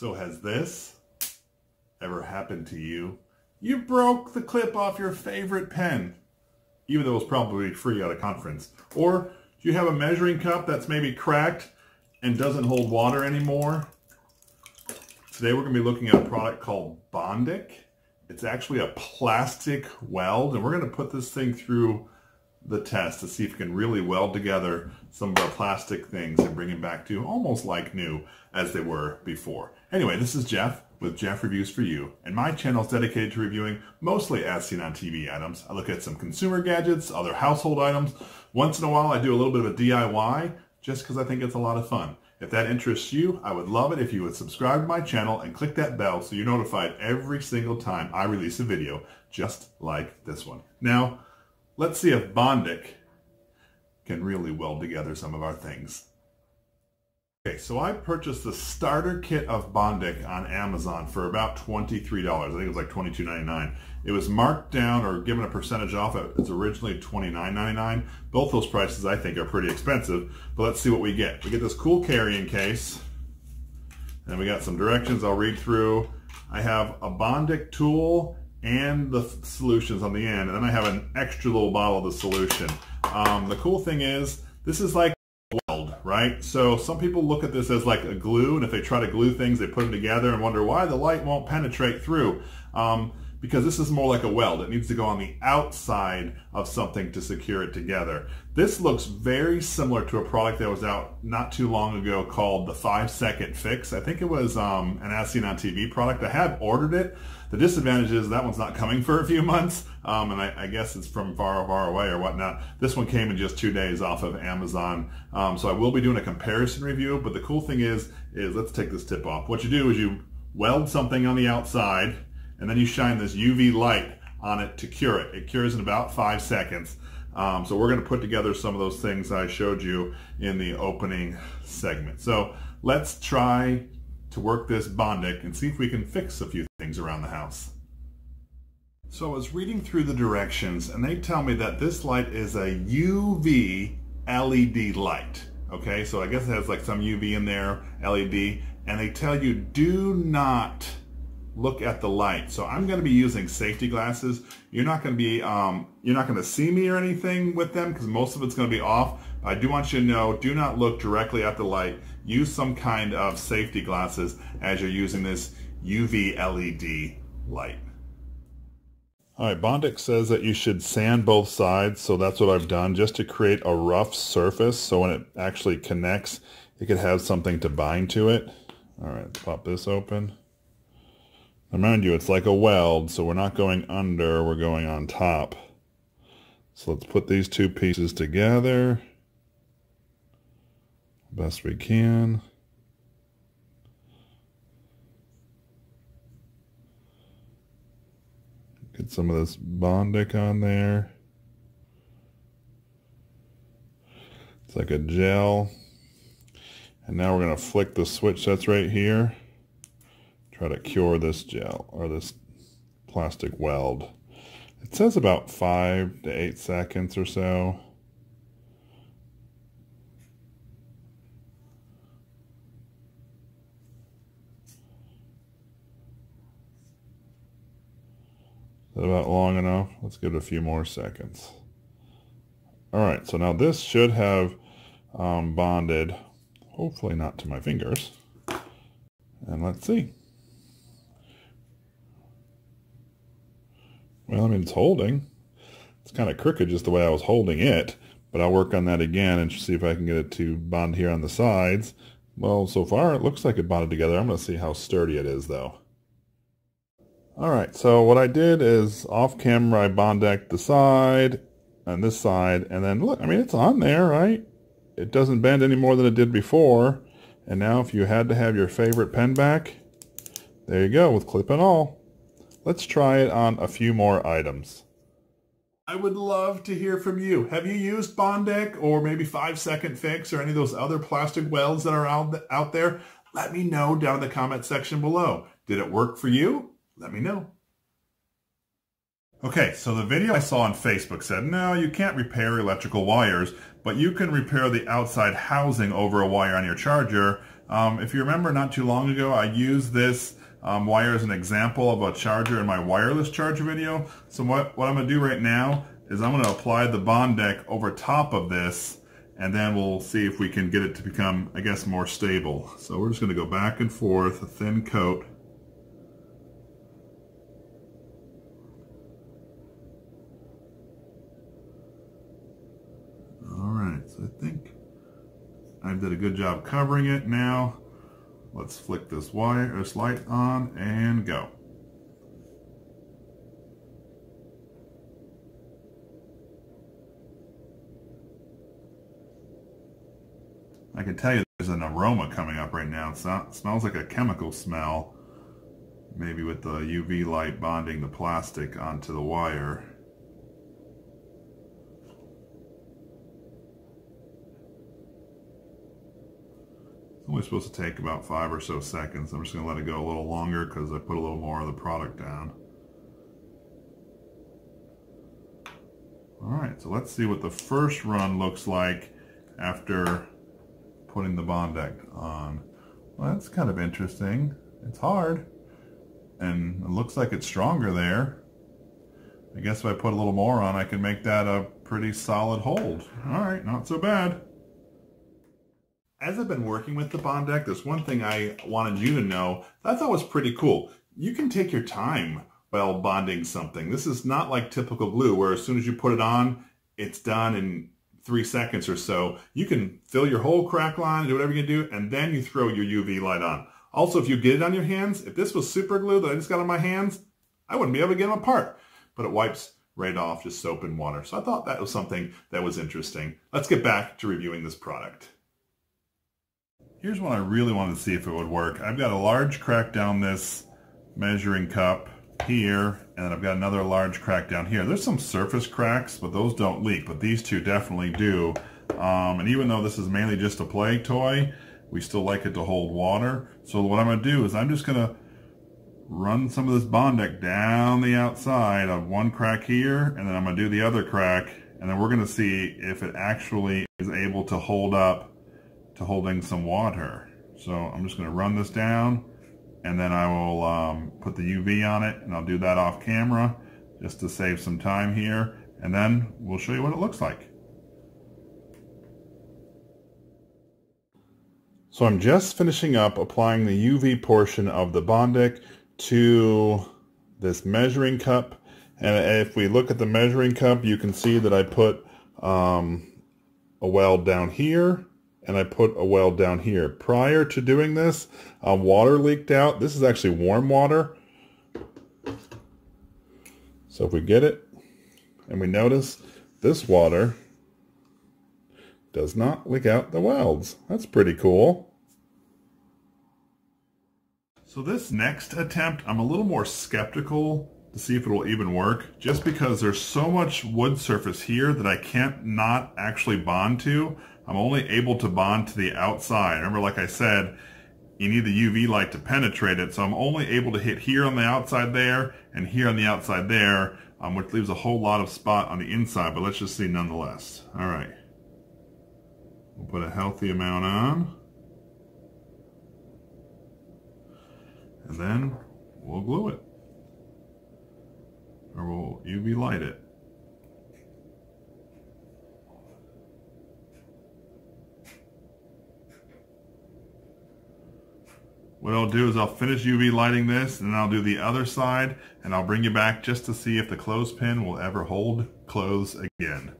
So has this ever happened to you? You broke the clip off your favorite pen, even though it was probably free at a conference. Or do you have a measuring cup that's maybe cracked and doesn't hold water anymore? Today we're going to be looking at a product called Bondic. It's actually a plastic weld, and we're going to put this thing through the test to see if it can really weld together some of our plastic things and bring them back to almost like new as they were before. Anyway, this is Jeff with Jeff Reviews for You, and my channel is dedicated to reviewing mostly as seen on TV items. I look at some consumer gadgets, other household items. Once in a while I do a little bit of a DIY just because I think it's a lot of fun. If that interests you, I would love it if you would subscribe to my channel and click that bell so you're notified every single time I release a video just like this one. Now, let's see if Bondic can really weld together some of our things. Okay, so I purchased the starter kit of Bondic on Amazon for about $23. I think it was like $22.99. It was marked down or given a percentage off. It's originally $29.99. Both those prices I think are pretty expensive, but let's see what we get. We get this cool carrying case, and we got some directions I'll read through. I have a Bondic tool and the solutions on the end, and then I have an extra little bottle of the solution. The cool thing is, this is like weld, right? So some people look at this as like a glue, and if they try to glue things, they put them together and wonder why the light won't penetrate through. Because this is more like a weld. It needs to go on the outside of something to secure it together. This looks very similar to a product that was out not too long ago called the 5-second fix. I think it was an As Seen on TV product. I have ordered it. The disadvantage is that one's not coming for a few months, and I guess it's from far, far away or whatnot. This one came in just 2 days off of Amazon, so I will be doing a comparison review, but the cool thing is let's take this tip off. What you do is you weld something on the outside, and then you shine this UV light on it to cure it. It cures in about 5 seconds. So we're going to put together some of those things I showed you in the opening segment. So let's try to work this Bondic and see if we can fix a few things around the house. So I was reading through the directions, and they tell me that this light is a UV LED light. Okay, so I guess it has like some UV in there, LED, and they tell you do not look at the light. So I'm going to be using safety glasses. You're not going to see me or anything with them because most of it's going to be off. I do want you to know, do not look directly at the light. Use some kind of safety glasses as you're using this UV LED light. Alright, Bondic says that you should sand both sides, so that's what I've done just to create a rough surface so when it actually connects, it could have something to bind to it. Alright, let's pop this open. Mind you, it's like a weld, so we're not going under, we're going on top. So let's put these two pieces together best we can. Get some of this Bondic on there. It's like a gel. And now we're going to flick the switch that's right here. Try to cure this gel or this plastic weld. It says about 5 to 8 seconds or so. Is that about long enough? Let's give it a few more seconds. Alright, so now this should have bonded, hopefully not to my fingers. And let's see. Well, I mean, it's holding. It's kind of crooked just the way I was holding it, but I'll work on that again and see if I can get it to bond here on the sides. Well, so far it looks like it bonded together. I'm going to see how sturdy it is, though. Alright, so what I did is off camera I Bondic'd the side and this side, and then look, I mean, it's on there, right? It doesn't bend any more than it did before. And now if you had to have your favorite pen back, there you go, with clip and all. Let's try it on a few more items. I would love to hear from you. Have you used Bondic or maybe 5-second fix or any of those other plastic welds that are out there? Let me know down in the comment section below. Did it work for you? Let me know. Okay, so the video I saw on Facebook said, no, you can't repair electrical wires, but you can repair the outside housing over a wire on your charger If you remember not too long ago, I used this wire as an example of a charger in my wireless charger video. So what I'm going to do right now is I'm going to apply the Bondic over top of this, and then we'll see if we can get it to become, I guess, more stable. So we're just going to go back and forth, a thin coat. Alright, so I think I did a good job covering it. Now let's flick this light on and go. I can tell you there's an aroma coming up right now. It smells like a chemical smell, maybe with the UV light bonding the plastic onto the wire. It's only supposed to take about 5 or so seconds. I'm just going to let it go a little longer because I put a little more of the product down. Alright, so let's see what the first run looks like after putting the Bondic on. Well, that's kind of interesting. It's hard, and it looks like it's stronger there. I guess if I put a little more on, I can make that a pretty solid hold. Alright, not so bad. As I've been working with the Bondic, there's one thing I wanted you to know that I thought was pretty cool. You can take your time while bonding something. This is not like typical glue where as soon as you put it on, it's done in 3 seconds or so. You can fill your whole crack line, do whatever you can do, and then you throw your UV light on. Also, if you get it on your hands, if this was super glue that I just got on my hands, I wouldn't be able to get them apart. But it wipes right off, just soap and water. So I thought that was something that was interesting. Let's get back to reviewing this product. Here's one I really wanted to see if it would work. I've got a large crack down this measuring cup here, and then I've got another large crack down here. There's some surface cracks, but those don't leak, but these two definitely do. And even though this is mainly just a play toy, we still like it to hold water. So what I'm going to do is I'm just going to run some of this Bondic down the outside of one crack here, and then I'm going to do the other crack, and then we're going to see if it actually is able to hold up to holding some water. So I'm just going to run this down, and then I will put the UV on it, and I'll do that off camera just to save some time here, and then we'll show you what it looks like. So I'm just finishing up applying the UV portion of the Bondic to this measuring cup, and if we look at the measuring cup, you can see that I put a weld down here, and I put a weld down here. Prior to doing this, water leaked out. This is actually warm water. So if we get it, and we notice this water does not leak out the welds. That's pretty cool. So this next attempt, I'm a little more skeptical to see if it will even work, just because there's so much wood surface here that I can't not actually bond to. I'm only able to bond to the outside. Remember, like I said, you need the UV light to penetrate it, so I'm only able to hit here on the outside there and here on the outside there, which leaves a whole lot of spot on the inside, but let's just see nonetheless. All right. We'll put a healthy amount on, and then we'll glue it, or we'll UV light it. What I'll do is I'll finish UV lighting this, and then I'll do the other side, and I'll bring you back just to see if the clothespin will ever hold clothes again.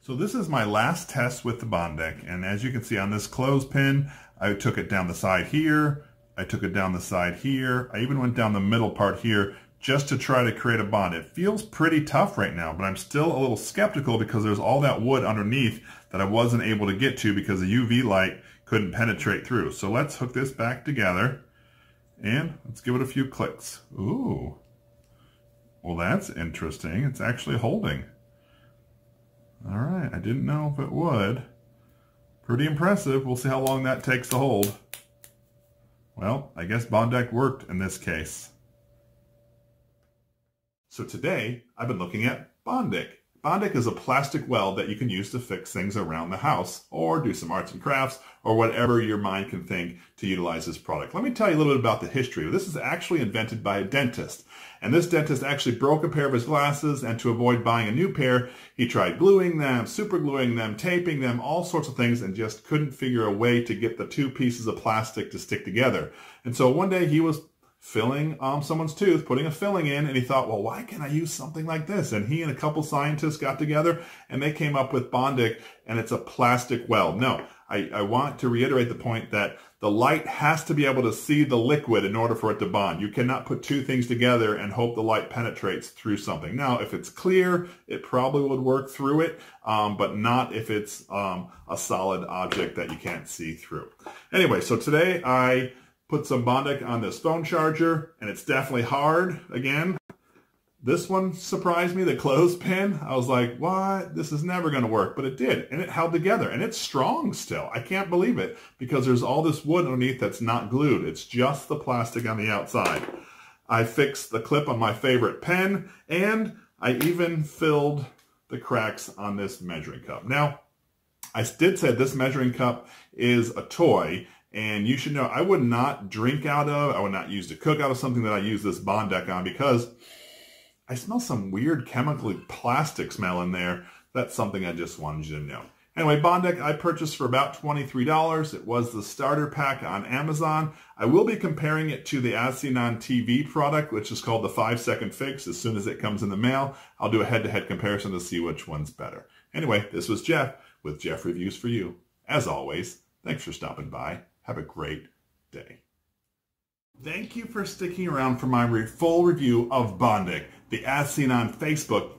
So this is my last test with the Bondic, and as you can see on this clothespin, I took it down the side here, I took it down the side here, I even went down the middle part here just to try to create a bond. It feels pretty tough right now, but I'm still a little skeptical because there's all that wood underneath that I wasn't able to get to because the UV light couldn't penetrate through. So let's hook this back together and let's give it a few clicks. Ooh, well that's interesting. It's actually holding. All right, I didn't know if it would. Pretty impressive. We'll see how long that takes to hold. Well, I guess Bondic worked in this case. So today, I've been looking at Bondic. Bondic is a plastic weld that you can use to fix things around the house or do some arts and crafts or whatever your mind can think to utilize this product. Let me tell you a little bit about the history. This is actually invented by a dentist. And this dentist actually broke a pair of his glasses, and to avoid buying a new pair, he tried gluing them, super gluing them, taping them, all sorts of things, and just couldn't figure a way to get the two pieces of plastic to stick together. And so one day he was filling someone's tooth, putting a filling in, and he thought, well, why can't I use something like this? And he and a couple scientists got together and they came up with Bondic, and it's a plastic weld. No, I want to reiterate the point that the light has to be able to see the liquid in order for it to bond. You cannot put two things together and hope the light penetrates through something. Now, if it's clear, it probably would work through it, but not if it's a solid object that you can't see through. Anyway, so today I put some Bondic on this phone charger, and it's definitely hard again. This one surprised me, the clothespin. I was like, what? This is never going to work. But it did, and it held together, and it's strong still. I can't believe it, because there's all this wood underneath that's not glued. It's just the plastic on the outside. I fixed the clip on my favorite pen, and I even filled the cracks on this measuring cup. Now, I did say this measuring cup is a toy, and you should know I would not drink out of, I would not use to cook out of something that I use this Bondic on, because I smell some weird chemically plastic smell in there. That's something I just wanted you to know. Anyway, Bondic I purchased for about $23. It was the starter pack on Amazon. I will be comparing it to the As Seen on TV product, which is called the 5-second fix. As soon as it comes in the mail, I'll do a head-to-head comparison to see which one's better. Anyway, this was Jeff with Jeff Reviews for You. As always, thanks for stopping by. Have a great day. Thank you for sticking around for my full review of Bondic, the As Seen on Facebook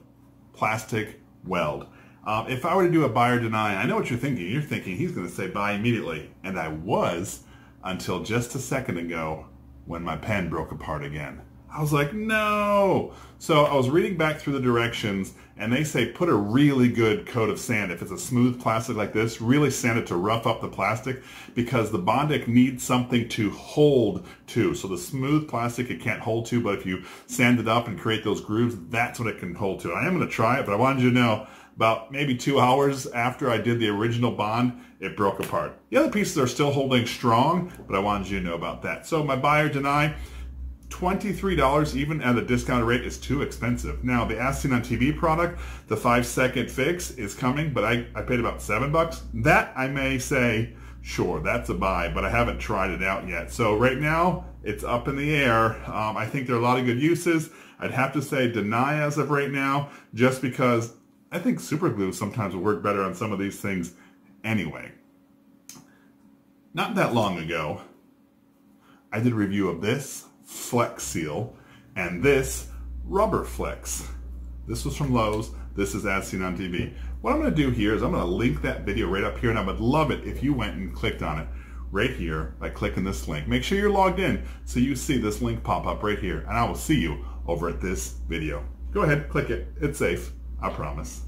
plastic weld. If I were to do a buy or deny, I know what you're thinking. You're thinking he's going to say buy immediately. And I was, until just a second ago when my pen broke apart again. I was like, no. So I was reading back through the directions, and they say put a really good coat of sand. If it's a smooth plastic like this, really sand it to rough up the plastic, because the Bondic needs something to hold to. So the smooth plastic it can't hold to, but if you sand it up and create those grooves, that's what it can hold to. I am going to try it, but I wanted you to know about maybe 2 hours after I did the original bond, it broke apart. The other pieces are still holding strong, but I wanted you to know about that. So my buy or deny, $23 even at a discounted rate is too expensive. Now the As Seen on TV product, the 5-second fix is coming, but I paid about $7. That I may say, sure, that's a buy, but I haven't tried it out yet. So right now it's up in the air. I think there are a lot of good uses. I'd have to say deny as of right now, just because I think super glue sometimes will work better on some of these things anyway. Not that long ago, I did a review of this Flex Seal and this Rubber Flex. This was from Lowe's. This is As Seen on TV. What I'm going to do here is I'm going to link that video right up here, and I would love it if you went and clicked on it right here by clicking this link. Make sure you're logged in so you see this link pop up right here, and I will see you over at this video. Go ahead, click it. It's safe. I promise.